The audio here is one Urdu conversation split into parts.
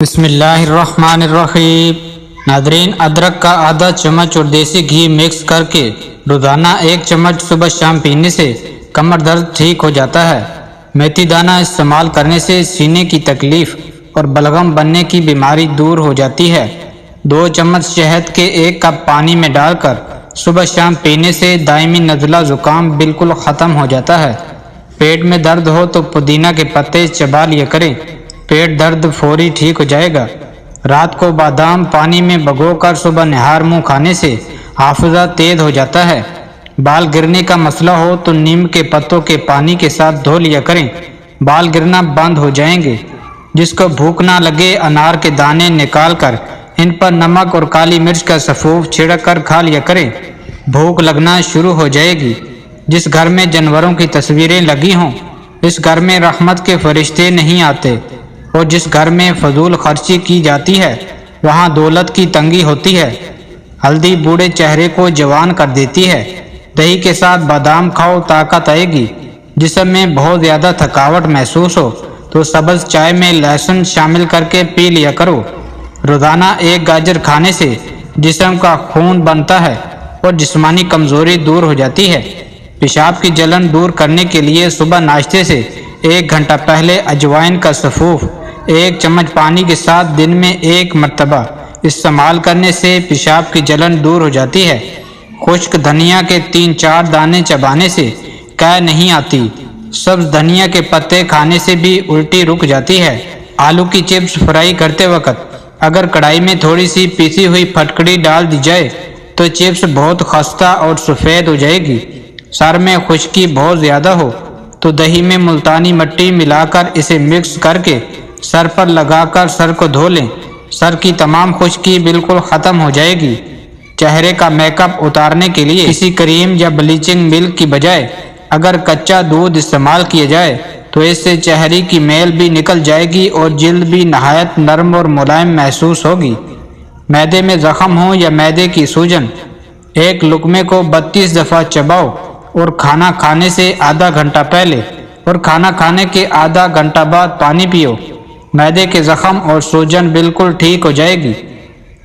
بسم اللہ الرحمن الرحیم۔ ناظرین، ادرک کا آدھا چمچ اور دیسی گھی مکس کر کے روزانہ 1 چمچ صبح شام پینے سے کمر درد ٹھیک ہو جاتا ہے۔ میتھی دانہ استعمال کرنے سے سینے کی تکلیف اور بلغم بننے کی بیماری دور ہو جاتی ہے۔ 2 چمچ شہد کے 1 کپ پانی میں ڈال کر صبح شام پینے سے دائمی نزلہ زکام بالکل ختم ہو جاتا ہے۔ پیٹ میں درد ہو تو پودینہ کے پتے چبا لیا کریں، پیٹ درد فوری ٹھیک ہو جائے گا۔ رات کو بادام پانی میں بھگو کر صبح نہار منہ کھانے سے حافظہ تیز ہو جاتا ہے۔ بال گرنے کا مسئلہ ہو تو نیم کے پتوں کے پانی کے ساتھ دھو لیا کریں، بال گرنا بند ہو جائیں گے۔ جس کو بھوک نہ لگے، انار کے دانے نکال کر ان پر نمک اور کالی مرچ کا سفوف چھڑک کر کھا لیا کریں، بھوک لگنا شروع ہو جائے گی۔ جس گھر میں جانوروں کی تصویریں لگی ہوں، اس گھر میں رحمت کے فرشتے نہیں آتے، اور جس گھر میں فضول خرچی کی جاتی ہے وہاں دولت کی تنگی ہوتی ہے۔ ہلدی بوڑھے چہرے کو جوان کر دیتی ہے۔ دہی کے ساتھ بادام کھاؤ، طاقت آئے گی۔ جسم میں بہت زیادہ تھکاوٹ محسوس ہو تو سبز چائے میں لہسن شامل کر کے پی لیا کرو۔ روزانہ 1 گاجر کھانے سے جسم کا خون بنتا ہے اور جسمانی کمزوری دور ہو جاتی ہے۔ پیشاب کی جلن دور کرنے کے لیے صبح ناشتے سے 1 گھنٹہ پہلے اجوائن کا سفوف 1 چمچ پانی کے ساتھ دن میں 1 مرتبہ استعمال کرنے سے پیشاب کی جلن دور ہو جاتی ہے۔ خشک دھنیا کے 3-4 دانے چبانے سے قے نہیں آتی۔ سبز دھنیا کے پتے کھانے سے بھی الٹی رک جاتی ہے۔ آلو کی چپس فرائی کرتے وقت اگر کڑھائی میں تھوڑی سی پیسی ہوئی پھٹکڑی ڈال دی جائے تو چپس بہت خستہ اور سفید ہو جائے گی۔ سر میں خشکی بہت زیادہ ہو تو دہی میں ملتانی مٹی ملا کر اسے مکس کر کے سر پر لگا کر سر کو دھو لیں، سر کی تمام خشکی بالکل ختم ہو جائے گی۔ چہرے کا میک اپ اتارنے کے لیے کسی کریم یا بلیچنگ ملک کی بجائے اگر کچا دودھ استعمال کیا جائے تو اس سے چہرے کی میل بھی نکل جائے گی اور جلد بھی نہایت نرم اور ملائم محسوس ہوگی۔ معدے میں زخم ہو یا معدے کی سوجن، 1 لقمے کو 32 دفعہ چباؤ اور کھانا کھانے سے آدھا گھنٹہ پہلے اور کھانا کھانے کے آدھا گھنٹہ بعد پانی پیو۔ معدے کے زخم اور سوجن بالکل ٹھیک ہو جائے گی۔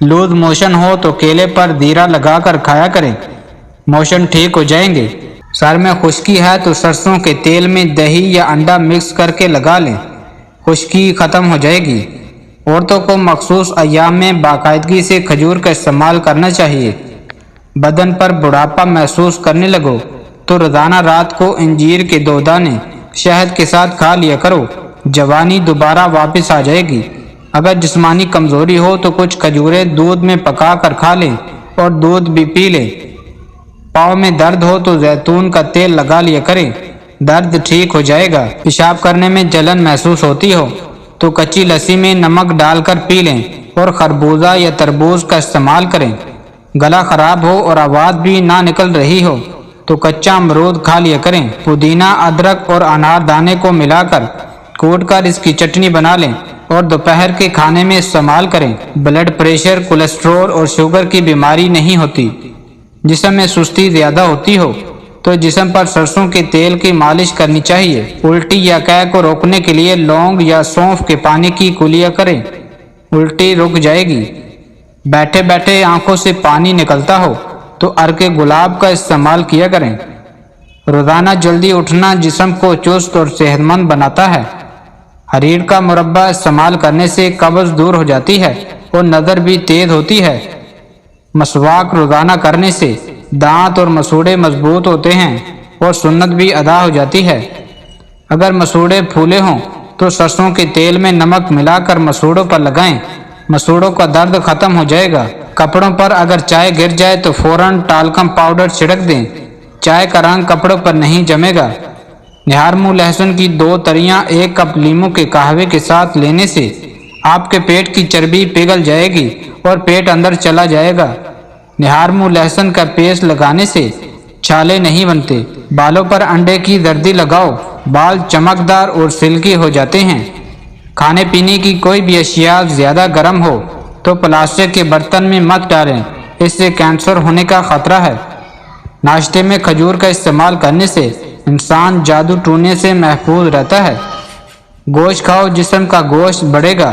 لوز موشن ہو تو کیلے پر دیرا لگا کر کھایا کریں، موشن ٹھیک ہو جائیں گے۔ سر میں خشکی ہے تو سرسوں کے تیل میں دہی یا انڈا مکس کر کے لگا لیں، خشکی ختم ہو جائے گی۔ عورتوں کو مخصوص ایام میں باقاعدگی سے کھجور کا استعمال کرنا چاہیے۔ بدن پر بڑھاپا محسوس کرنے لگو تو روزانہ رات کو انجیر کے 2 دانے شہد کے ساتھ کھا لیا کرو، جوانی دوبارہ واپس آ جائے گی۔ اگر جسمانی کمزوری ہو تو کچھ کھجوریں دودھ میں پکا کر کھا لیں اور دودھ بھی پی لیں۔ پاؤں میں درد ہو تو زیتون کا تیل لگا لیا کریں، درد ٹھیک ہو جائے گا۔ پیشاب کرنے میں جلن محسوس ہوتی ہو تو کچی لسی میں نمک ڈال کر پی لیں اور خربوزہ یا تربوز کا استعمال کریں۔ گلا خراب ہو اور آواز بھی نہ نکل رہی ہو تو کچا امرود کھا لیا کریں۔ پودینہ، ادرک اور انار دانے کو ملا کر کوٹ کر اس کی چٹنی بنا لیں اور دوپہر کے کھانے میں استعمال کریں۔ بلڈ پریشر، کولیسٹرول اور شوگر کی بیماری نہیں ہوتی۔ جسم میں سستی زیادہ ہوتی ہو تو جسم پر سرسوں کے تیل کی مالش کرنی چاہیے۔ الٹی یا قے کو روکنے کے لیے لونگ یا سونف کے پانی کی کلیا کریں، الٹی رک جائے گی۔ بیٹھے بیٹھے آنکھوں سے پانی نکلتا ہو تو عرق گلاب کا استعمال کیا کریں۔ روزانہ جلدی اٹھنا جسم کو چست اور صحت مند بناتا ہے۔ حریر کا مربع استعمال کرنے سے قبض دور ہو جاتی ہے اور نظر بھی تیز ہوتی ہے۔ مسواک روزانہ کرنے سے دانت اور مسوڑے مضبوط ہوتے ہیں اور سنت بھی ادا ہو جاتی ہے۔ اگر مسوڑے پھولے ہوں تو سرسوں کے تیل میں نمک ملا کر مسوڑوں پر لگائیں، مسوڑوں کا درد ختم ہو جائے گا۔ کپڑوں پر اگر چائے گر جائے تو فوراً ٹالکم پاؤڈر چھڑک دیں، چائے کا رنگ کپڑوں پر نہیں جمے گا۔ نہار منہ لہسن کی 2 تریاں 1 کپ لیموں کے قہوے کے ساتھ لینے سے آپ کے پیٹ کی چربی پگھل جائے گی اور پیٹ اندر چلا جائے گا۔ نہار منہ لہسن کا پیسٹ لگانے سے چھالے نہیں بنتے۔ بالوں پر انڈے کی زردی لگاؤ، بال چمکدار اور سلکی ہو جاتے ہیں۔ کھانے پینے کی کوئی بھی اشیاء زیادہ گرم ہو تو پلاسٹک کے برتن میں مت ڈالیں، اس سے کینسر ہونے کا خطرہ ہے۔ ناشتے میں کھجور کا استعمال کرنے سے انسان جادو ٹونے سے محفوظ رہتا ہے۔ گوشت کھاؤ، جسم کا گوشت بڑھے گا،